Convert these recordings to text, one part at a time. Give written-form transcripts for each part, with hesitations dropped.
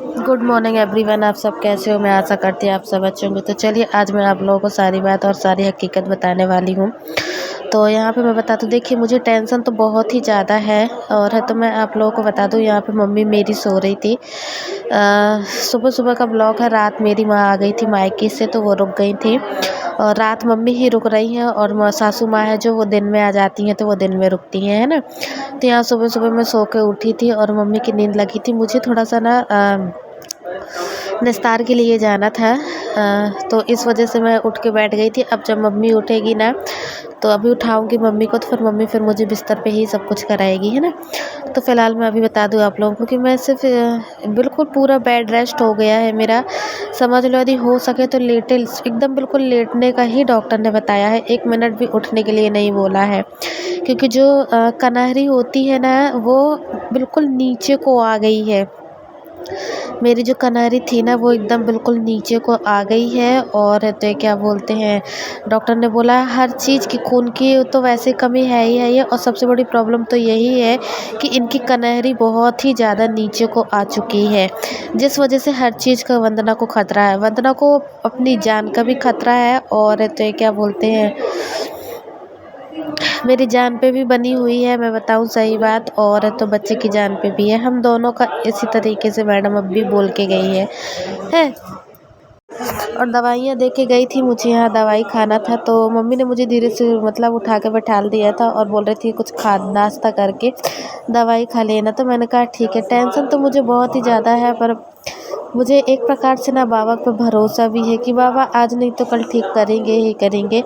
Good morning everyone. आप सब कैसे हो? मैं आशा करती हूँ आप सब अच्छे होंगे। तो चलिए आज मैं आप लोगों को सारी बात और सारी हकीकत बताने वाली हूँ। तो यहाँ पे मैं बता दूँ, देखिए मुझे टेंशन तो बहुत ही ज़्यादा है। और है तो मैं आप लोगों को बता दूँ, यहाँ पे मम्मी मेरी सो रही थी। सुबह सुबह का ब्लॉग है। रात मेरी माँ आ गई थी मायके से, तो वो रुक गई थी। और रात मम्मी ही रुक रही हैं, और सासू माँ है जो वो दिन में आ जाती हैं, तो वो दिन में रुकती हैं, है ना। तो यहाँ सुबह सुबह मैं सो के उठी थी और मम्मी की नींद लगी थी। मुझे थोड़ा सा ना निस्तार के लिए जाना था। तो इस वजह से मैं उठ के बैठ गई थी। अब जब मम्मी उठेगी ना, तो अभी उठाऊंगी मम्मी को, तो फिर मम्मी फिर मुझे बिस्तर पे ही सब कुछ कराएगी, है ना। तो फ़िलहाल मैं अभी बता दूँ आप लोगों को कि मैं सिर्फ बिल्कुल पूरा बेड रेस्ट हो गया है मेरा। समझ लो यदि हो सके तो लेटे, एकदम बिल्कुल लेटने का ही डॉक्टर ने बताया है। 1 मिनट भी उठने के लिए नहीं बोला है, क्योंकि जो कनहरी होती है ना, वो बिल्कुल नीचे को आ गई है। मेरी जो कनहरी थी ना, वो एकदम बिल्कुल नीचे को आ गई है। और तो क्या बोलते हैं, डॉक्टर ने बोला हर चीज़ की, खून की तो वैसे कमी है ही है ये, और सबसे बड़ी प्रॉब्लम तो यही है कि इनकी कनहरी बहुत ही ज़्यादा नीचे को आ चुकी है, जिस वजह से हर चीज़ का वंदना को खतरा है। वंदना को अपनी जान का भी खतरा है, और तो क्या बोलते हैं, मेरी जान पे भी बनी हुई है, मैं बताऊं सही बात। और तो बच्चे की जान पे भी है। हम दोनों का इसी तरीके से मैडम अब भी बोल के गई है। और दवाइयाँ दे के गई थी, मुझे यहाँ दवाई खाना था। तो मम्मी ने मुझे धीरे से मतलब उठा के बैठा दिया था और बोल रही थी कुछ खा, नाश्ता करके दवाई खा लेना। तो मैंने कहा ठीक है। टेंशन तो मुझे बहुत ही ज़्यादा है, पर मुझे एक प्रकार से ना बाबा पे भरोसा भी है कि बाबा आज नहीं तो कल ठीक करेंगे ही करेंगे,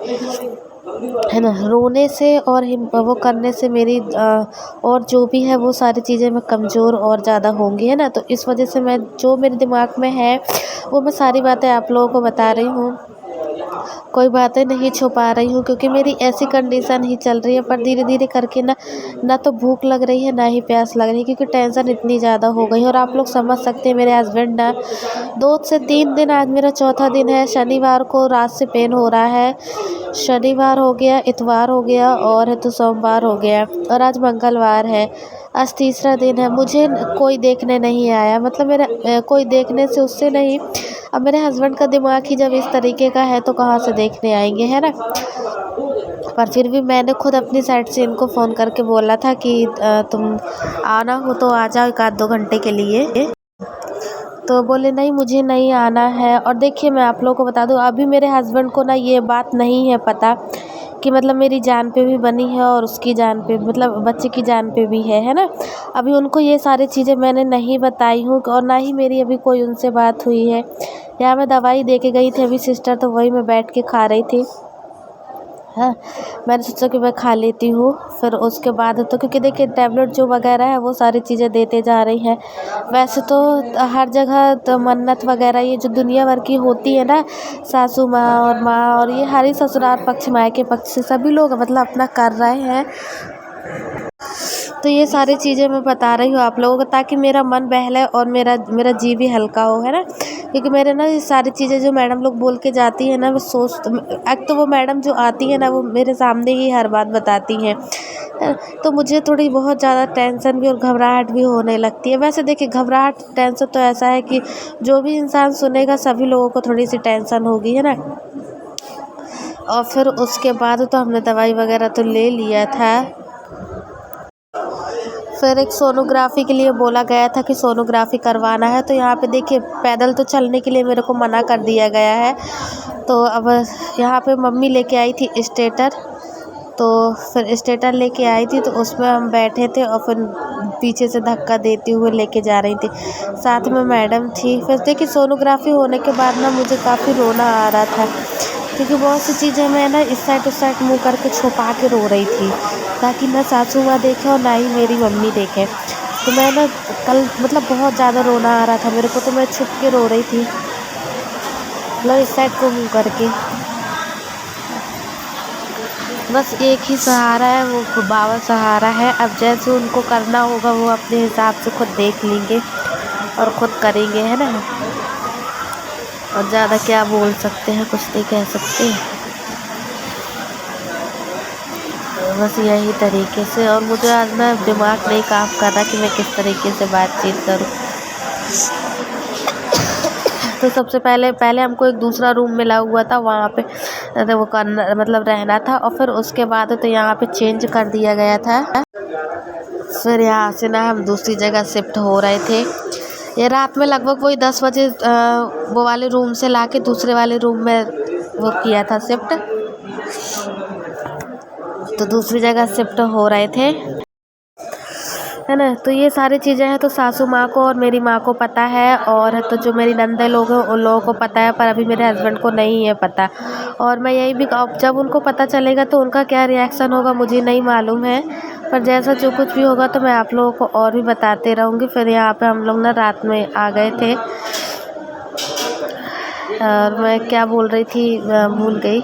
है ना। रोने से और वो करने से मेरी और जो भी है वो सारी चीज़ें मैं कमज़ोर और ज़्यादा होंगी, है ना। तो इस वजह से मैं, जो मेरे दिमाग में है वो मैं सारी बातें आप लोगों को बता रही हूँ। कोई बातें नहीं छुपा रही हूँ, क्योंकि मेरी ऐसी कंडीशन ही चल रही है। पर धीरे धीरे करके ना, ना तो भूख लग रही है ना ही प्यास लग रही है, क्योंकि टेंशन इतनी ज़्यादा हो गई है। और आप लोग समझ सकते हैं, मेरे हस्बैंड ना 2 से 3 दिन, आज मेरा चौथा दिन है। शनिवार को रात से पेन हो रहा है, शनिवार हो गया, इतवार हो गया, और है तो सोमवार हो गया, और आज मंगलवार है। आज तीसरा दिन है। मुझे कोई देखने नहीं आया, मतलब मेरा कोई देखने से उससे नहीं। अब मेरे हस्बैंड का दिमाग ही जब इस तरीके का है, तो कहाँ से देखने आएंगे, है ना। पर फिर भी मैंने खुद अपनी साइड से इनको फ़ोन करके बोला था कि तुम आना हो तो आ जाओ 1-2 घंटे के लिए। तो बोले नहीं मुझे नहीं आना है। और देखिए मैं आप लोगों को बता दूं, अभी मेरे हस्बैंड को ना ये बात नहीं है पता कि मतलब मेरी जान पे भी बनी है और उसकी जान पे, मतलब बच्चे की जान पे भी है ना। अभी उनको ये सारी चीज़ें मैंने नहीं बताई हूँ, और ना ही मेरी अभी कोई उनसे बात हुई है। यहाँ मैं दवाई दे के गई थी अभी सिस्टर, तो वही मैं बैठ के खा रही थी। हाँ, मैंने सोचा कि मैं खा लेती हूँ, फिर उसके बाद तो, क्योंकि देखिए टैबलेट जो वगैरह है वो सारी चीज़ें देते जा रही हैं। वैसे तो हर जगह तो मन्नत वगैरह ये जो दुनिया भर की होती है ना, सासू माँ और माँ, और ये हर ही ससुराल पक्ष मायके पक्ष से सभी लोग मतलब अपना कर रहे हैं। तो ये सारी चीज़ें मैं बता रही हूँ आप लोगों को, ताकि मेरा मन बहले और मेरा मेरा जी भी हल्का हो, है ना। क्योंकि मेरे ना ये सारी चीज़ें जो मैडम लोग बोल के जाती है ना, मैं एक तो वो मैडम जो आती है ना, वो मेरे सामने ही हर बात बताती हैं। तो मुझे थोड़ी बहुत ज़्यादा टेंशन भी और घबराहट भी होने लगती है। वैसे देखिए घबराहट टेंशन तो ऐसा है कि जो भी इंसान सुनेगा सभी लोगों को थोड़ी सी टेंशन होगी, है ना। और फिर उसके बाद तो हमने दवाई वगैरह तो ले लिया था। फिर एक सोनोग्राफ़ी के लिए बोला गया था कि सोनोग्राफ़ी करवाना है। तो यहाँ पे देखिए पैदल तो चलने के लिए मेरे को मना कर दिया गया है। तो अब यहाँ पे मम्मी लेके आई थी स्टेटर, तो फिर स्टेटर लेके आई थी, तो उसमें हम बैठे थे और फिर पीछे से धक्का देते हुए लेके जा रही थी। साथ में मैडम थी। फिर देखिए सोनोग्राफ़ी होने के बाद ना मुझे काफ़ी रोना आ रहा था, क्योंकि बहुत सी चीज़ें मैं ना इस साइड उस साइड मुँह करके छुपा के रो रही थी, ताकि ना सासू माँ देखे और ना ही मेरी मम्मी देखे। तो मैं ना कल मतलब बहुत ज़्यादा रोना आ रहा था मेरे को, तो मैं छुप के रो रही थी, मतलब इस साइड को मुँह करके। बस एक ही सहारा है, वो बाबा सहारा है। अब जैसे उनको करना होगा वो अपने हिसाब से खुद देख लेंगे और खुद करेंगे, है ना। और ज़्यादा क्या बोल सकते हैं, कुछ नहीं कह सकते। बस यही तरीके से। और मुझे आज ना दिमाग नहीं काम कर रहा कि मैं किस तरीके से बातचीत करूं। तो सबसे पहले हमको एक दूसरा रूम मिला हुआ था, वहाँ पे वो करना मतलब रहना था, और फिर उसके बाद तो यहाँ पे चेंज कर दिया गया था। फिर यहाँ से ना हम दूसरी जगह शिफ्ट हो रहे थे। ये रात में लगभग वही 10 बजे वो वाले रूम से लाके दूसरे वाले रूम में वो किया था शिफ्ट। तो दूसरी जगह शिफ्ट हो रहे थे, है ना। तो ये सारी चीज़ें हैं तो सासू माँ को और मेरी माँ को पता है, और तो जो मेरी नंदे लोग हैं उन लोगों को पता है, पर अभी मेरे हस्बैंड को नहीं है पता। और मैं यही भी जब उनको पता चलेगा तो उनका क्या रिएक्शन होगा मुझे नहीं मालूम है, पर जैसा जो कुछ भी होगा तो मैं आप लोगों को और भी बताते रहूँगी। फिर यहाँ पे हम लोग ना रात में आ गए थे, और मैं क्या बोल रही थी भूल गई।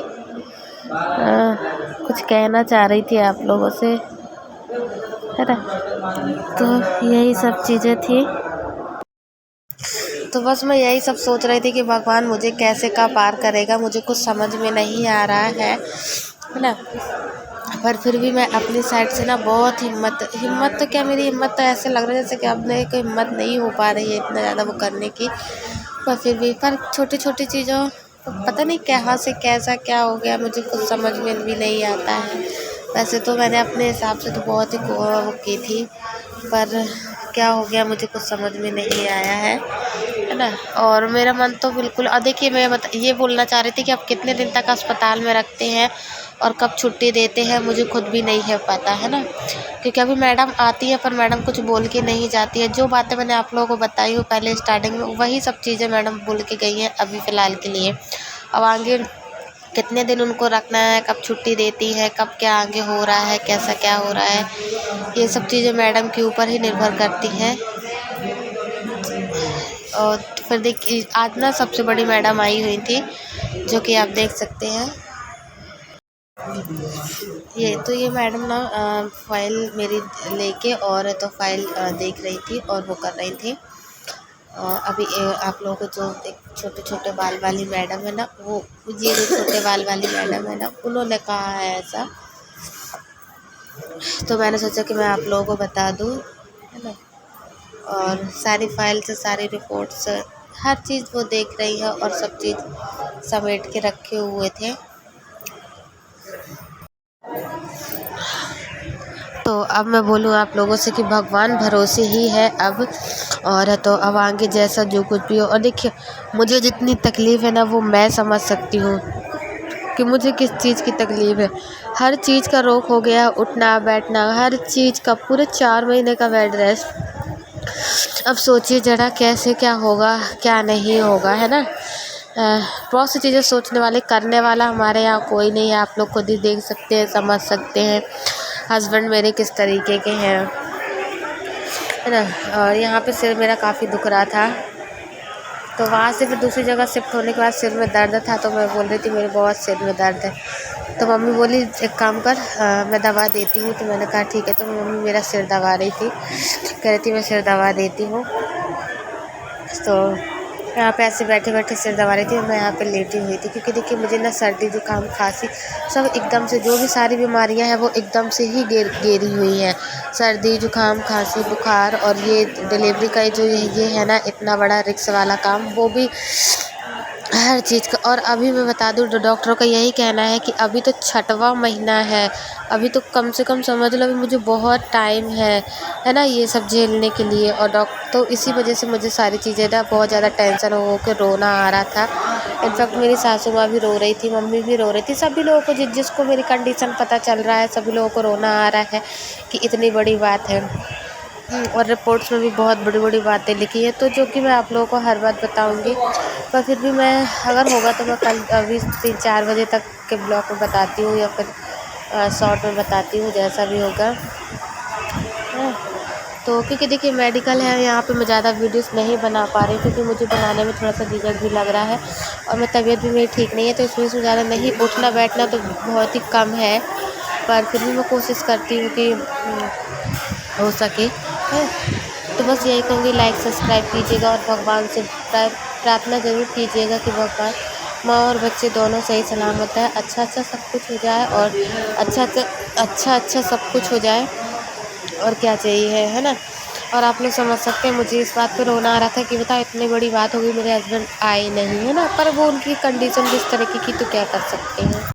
कुछ कहना चाह रही थी आप लोगों से, है ना। तो यही सब चीज़ें थी। तो बस मैं यही सब सोच रही थी कि भगवान मुझे कैसे का पार करेगा, मुझे कुछ समझ में नहीं आ रहा है ना। पर फिर भी मैं अपनी साइड से ना बहुत हिम्मत तो क्या, मेरी हिम्मत तो ऐसे लग रहा है जैसे कि अब मेरी कोई हिम्मत नहीं हो पा रही है इतना ज़्यादा वो करने की। पर फिर भी छोटी छोटी चीज़ों पता नहीं कहाँ से कैसा क्या हो गया, मुझे कुछ समझ में भी नहीं आता है। वैसे तो मैंने अपने हिसाब से तो बहुत ही वो की थी, पर क्या हो गया मुझे कुछ समझ में नहीं आया है ना। और मेरा मन तो बिल्कुल, और देखिए मैं ये बोलना चाह रही थी कि अब कितने दिन तक अस्पताल में रखते हैं और कब छुट्टी देते हैं मुझे खुद भी नहीं है पता, है ना। क्योंकि अभी मैडम आती है पर मैडम कुछ बोल के नहीं जाती है। जो बातें मैंने आप लोगों को बताई हूँ पहले स्टार्टिंग में, वही सब चीज़ें मैडम बोल के गई हैं अभी फ़िलहाल के लिए। अब आगे कितने दिन उनको रखना है, कब छुट्टी देती है, कब क्या आगे हो रहा है, कैसा क्या हो रहा है, ये सब चीज़ें मैडम के ऊपर ही निर्भर करती हैं। और फिर देखिए आज ना सबसे बड़ी मैडम आई हुई थी, जो कि आप देख सकते हैं। ये मैडम ना फाइल मेरी लेके और तो फाइल देख रही थी और वो कर रही थी। अभी आप लोगों को जो एक छोटे छोटे बाल वाली मैडम है ना, वो ये जो छोटे बाल वाली मैडम है ना, उन्होंने कहा है ऐसा, तो मैंने सोचा कि मैं आप लोगों को बता दूं, है ना। और सारी फाइल से सारी रिपोर्ट्स हर चीज़ वो देख रही है और सब चीज़ समेट के रखे हुए थे। तो अब मैं बोलूँ आप लोगों से कि भगवान भरोसे ही है अब, और तो अब आगे जैसा जो कुछ भी हो। और देखिए मुझे जितनी तकलीफ़ है ना वो मैं समझ सकती हूँ कि मुझे किस चीज़ की तकलीफ़ है। हर चीज़ का रोक हो गया, उठना बैठना हर चीज़ का, पूरे 4 महीने का बेड रेस्ट। अब सोचिए ज़रा कैसे क्या होगा क्या नहीं होगा, है ना। बहुत सी चीज़ें सोचने वाले करने वाला हमारे यहाँ कोई नहीं है, आप लोग खुद ही देख सकते हैं समझ सकते हैं हस्बैंड मेरे किस तरीके के हैं, है ना। और यहाँ पे सिर मेरा काफ़ी दुख रहा था, तो वहाँ से फिर दूसरी जगह शिफ्ट होने के बाद सिर में दर्द था, तो मैं बोल रही थी मेरे बहुत सिर में दर्द है। तो मम्मी बोली एक काम कर, मैं दवा देती हूँ। तो मैंने कहा ठीक है। तो मम्मी मेरा सिर दबा रही थी, कह रही थी मैं सिर दबा देती हूँ। तो यहाँ पे ऐसे बैठे बैठे सिर दबा रही थी, मैं यहाँ पे लेटी हुई थी, क्योंकि देखिए मुझे ना सर्दी जुकाम खांसी सब एकदम से, जो भी सारी बीमारियाँ हैं वो एकदम से ही घेरी हुई हैं। सर्दी जुकाम खांसी बुखार, और ये डिलीवरी का जो ये है ना इतना बड़ा रिस्क वाला काम, वो भी हर चीज़ का। और अभी मैं बता दूँ डॉक्टरों का यही कहना है कि अभी तो 6वां महीना है, अभी तो कम से कम समझ लो अभी मुझे बहुत टाइम है ना, ये सब झेलने के लिए। और तो इसी वजह से मुझे सारी चीज़ें ना बहुत ज़्यादा टेंशन हो के रोना आ रहा था। इनफैक्ट मेरी सासू माँ भी रो रही थी, मम्मी भी रो रही थी, सभी लोगों को जिसको मेरी कंडीशन पता चल रहा है सभी लोगों को रोना आ रहा है कि इतनी बड़ी बात है। और रिपोर्ट्स में भी बहुत बड़ी बड़ी बातें लिखी है, तो जो कि मैं आप लोगों को हर बात बताऊंगी। पर फिर भी मैं अगर होगा तो मैं कल अभी 3-4 बजे तक के ब्लॉग में बताती हूँ, या फिर शॉर्ट में बताती हूँ, जैसा भी होगा। तो क्योंकि देखिए मेडिकल है यहाँ पे, मैं ज़्यादा वीडियोस नहीं बना पा रही क्योंकि मुझे बनाने में थोड़ा सा झिझक भी लग रहा है, और मैं तबीयत भी मेरी ठीक नहीं है, तो इसमें से ज़्यादा नहीं उठना बैठना तो बहुत ही कम है। पर फिर भी मैं कोशिश करती हूँ कि हो सके है। तो बस यही कहूँगी, लाइक सब्सक्राइब कीजिएगा और भगवान से प्रार्थना ज़रूर कीजिएगा कि भगवान माँ और बच्चे दोनों सही सलामत है, अच्छा सब कुछ हो जाए, और अच्छा सब कुछ हो जाए, और क्या चाहिए है ना। और आप लोग समझ सकते हैं मुझे इस बात पे रोना आ रहा था कि बताओ इतनी बड़ी बात हो गई मेरे हस्बैंड आए नहीं, है ना। पर वो उनकी कंडीशन जिस तरीके की तो क्या कर सकते हैं।